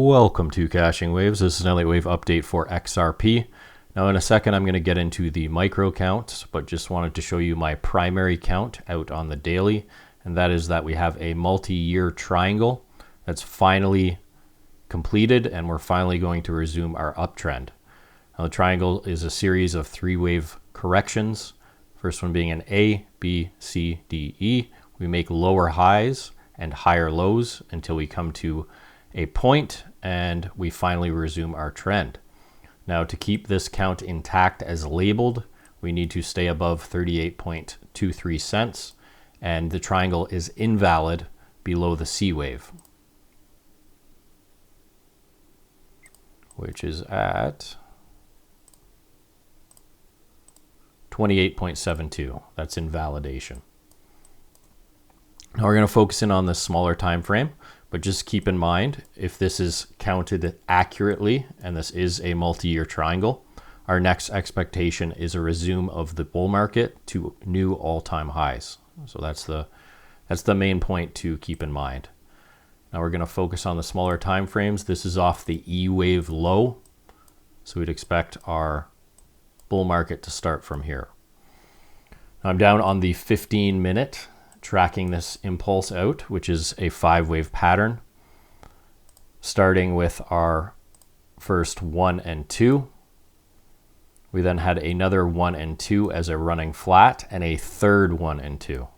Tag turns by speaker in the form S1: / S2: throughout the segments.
S1: Welcome to Caching Waves. This is an Elliott Wave update for XRP. Now in a second I'm going to get into the micro counts, but just wanted to show you my primary count out on the daily, and that is that we have a multi-year triangle that's finally completed and we're finally going to resume our uptrend. Now the triangle is a series of three wave corrections. First one being an A, B, C, D, E. We make lower highs and higher lows until we come to a point and we finally resume our trend. Now to keep this count intact as labeled, we need to stay above 38.23 cents, and the triangle is invalid below the C wave, which is at 28.72. That's invalidation. Now we're going to focus in on the smaller time frame, but just keep in mind, if this is counted accurately, and this is a multi-year triangle, our next expectation is a resume of the bull market to new all-time highs. So that's the main point to keep in mind. Now we're going to focus on the smaller time frames. This is off the E wave low, so we'd expect our bull market to start from here. Now I'm down on the 15-minute, tracking this impulse out, which is a 5-wave pattern, starting with our first 1 and 2. We then had another 1 and 2 as a running flat, and a third 1 and 2.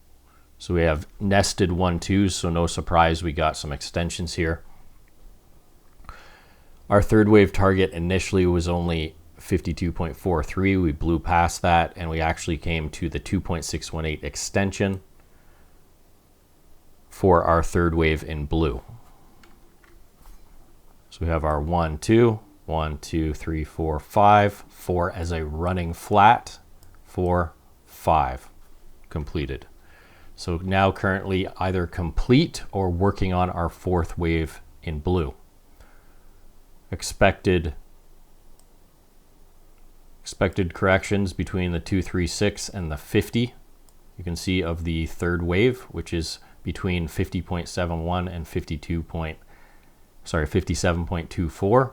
S1: So we have nested 1-2s, so no surprise we got some extensions here. Our third wave target initially was only 52.43. We blew past that, and we actually came to the 2.618 extension for our third wave in blue. So we have our 1, 2, 1, 2, 3, 4, 5, 4 as a running flat, 4, 5 completed. So now currently either complete or working on our fourth wave in blue. Expected corrections between the 236 and the 50. You can see of the third wave, which is between 50.71 and 57.24.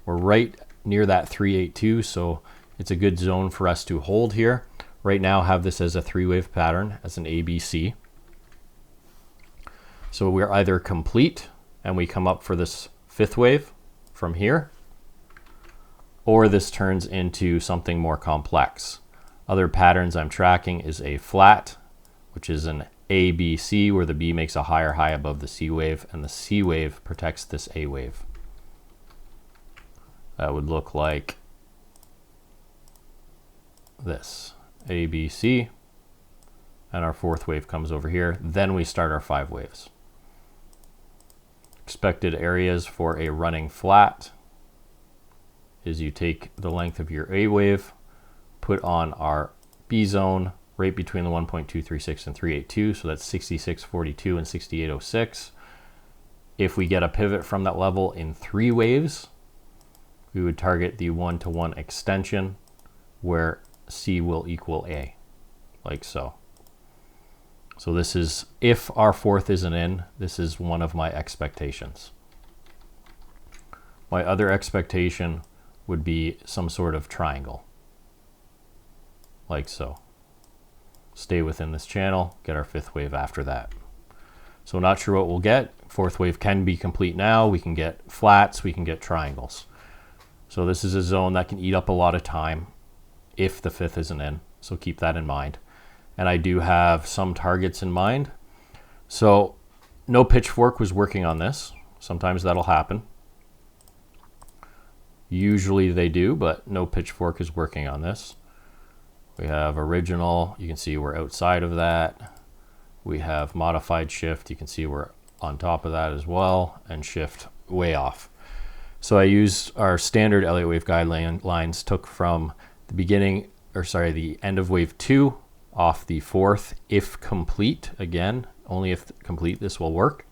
S1: We're right near that 382, so it's a good zone for us to hold here. Right now have this as a 3-wave pattern, as an ABC. So we're either complete and we come up for this 5th wave from here, or this turns into something more complex. Other patterns I'm tracking is a flat, which is an ABC, where the B makes a higher high above the C wave, and the C wave protects this A wave. That would look like this, ABC, and our fourth wave comes over here. Then we start our 5 waves. Expected areas for a running flat is you take the length of your A wave, put on our B zone, right between the 1.236 and 382, so that's 66.42 and 68.06. If we get a pivot from that level in 3 waves, we would target the 1-to-1 extension where C will equal A, like so. So this is, if our fourth isn't in, this is one of my expectations. My other expectation would be some sort of triangle, like so. Stay within this channel, get our 5th wave after that. So not sure what we'll get. 4th wave can be complete now. We can get flats, we can get triangles. So this is a zone that can eat up a lot of time if the 5th isn't in. So keep that in mind. And I do have some targets in mind. So no pitchfork was working on this. Sometimes that'll happen. Usually they do, but no pitchfork is working on this. We have original, you can see we're outside of that. We have modified shift, you can see we're on top of that as well, and shift way off. So I used our standard Elliott Wave guidelines, took from the beginning, or sorry, the end of wave 2 off the 4th, if complete, again, only if complete this will work.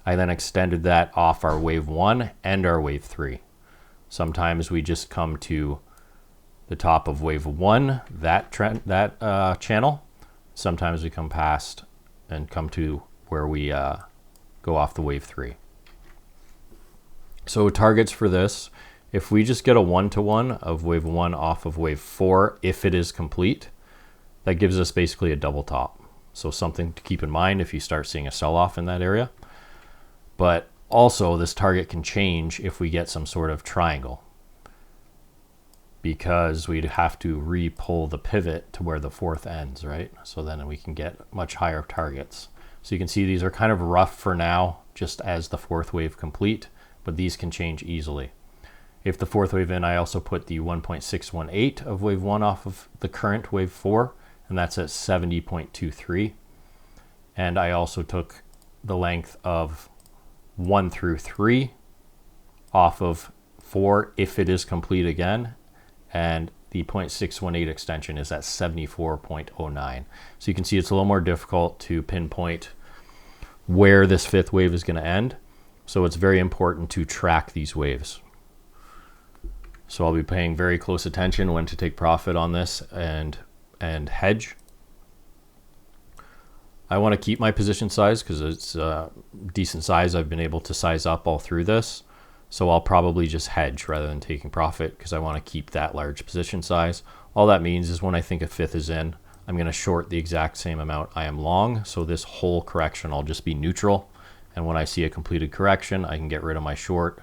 S1: I then extended that off our wave 1 and our wave 3. Sometimes we just come to the top of wave 1, that channel. Sometimes we come past and come to where we go off the wave 3. So targets for this, if we just get a 1-to-1 of wave 1 off of wave 4, if it is complete, that gives us basically a double top. So something to keep in mind if you start seeing a sell-off in that area. But also this target can change if we get some sort of triangle, because we'd have to re-pull the pivot to where the 4th ends, right? So then we can get much higher targets. So you can see these are kind of rough for now, just as the 4th wave complete, but these can change easily. If the 4th wave in, I also put the 1.618 of wave 1 off of the current wave 4, and that's at 70.23. And I also took the length of 1 through 3 off of 4 if it is complete again, and the 0.618 extension is at 74.09. So you can see it's a little more difficult to pinpoint where this 5th wave is going to end. So it's very important to track these waves. So I'll be paying very close attention when to take profit on this and hedge. I want to keep my position size because it's a decent size. I've been able to size up all through this. So I'll probably just hedge rather than taking profit because I want to keep that large position size. All that means is when I think a 5th is in, I'm going to short the exact same amount I am long. So this whole correction, I'll just be neutral. And when I see a completed correction, I can get rid of my short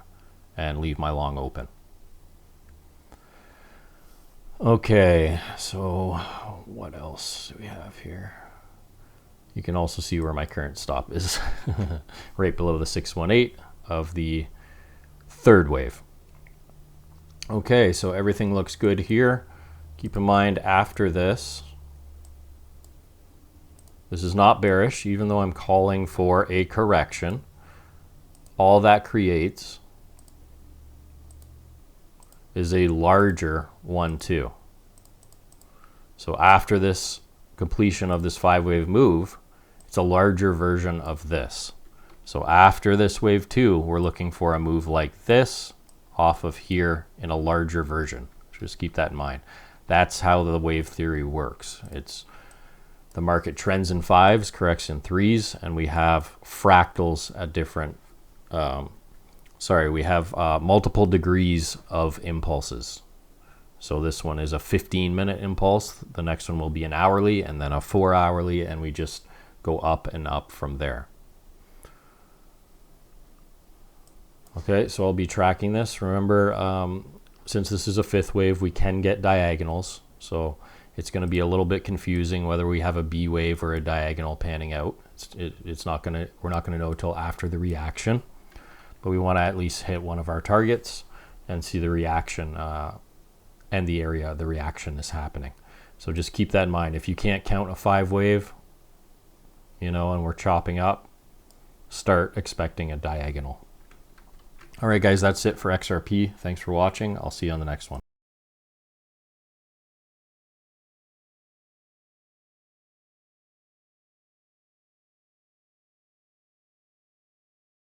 S1: and leave my long open. Okay, so what else do we have here? You can also see where my current stop is, right below the 618 of the 3rd wave. Okay, so everything looks good here. Keep in mind after this, this is not bearish, even though I'm calling for a correction. All that creates is a larger 1-2. So after this completion of this 5-wave move, it's a larger version of this. So after this wave 2, we're looking for a move like this off of here in a larger version. Just keep that in mind. That's how the wave theory works. It's the market trends in 5s, corrects in 3s, and we have fractals at different, we have multiple degrees of impulses. So this one is a 15-minute impulse. The next one will be an hourly and then a 4-hourly, and we just go up and up from there. Okay, so I'll be tracking this. Remember, since this is a 5th wave, we can get diagonals. So it's going to be a little bit confusing whether we have a B wave or a diagonal panning out. We're not going to know until after the reaction, but we want to at least hit one of our targets and see the reaction and the area the reaction is happening. So just keep that in mind. If you can't count a 5 wave, and we're chopping up, start expecting a diagonal. All right, guys, that's it for XRP. Thanks for watching. I'll see you on the next one.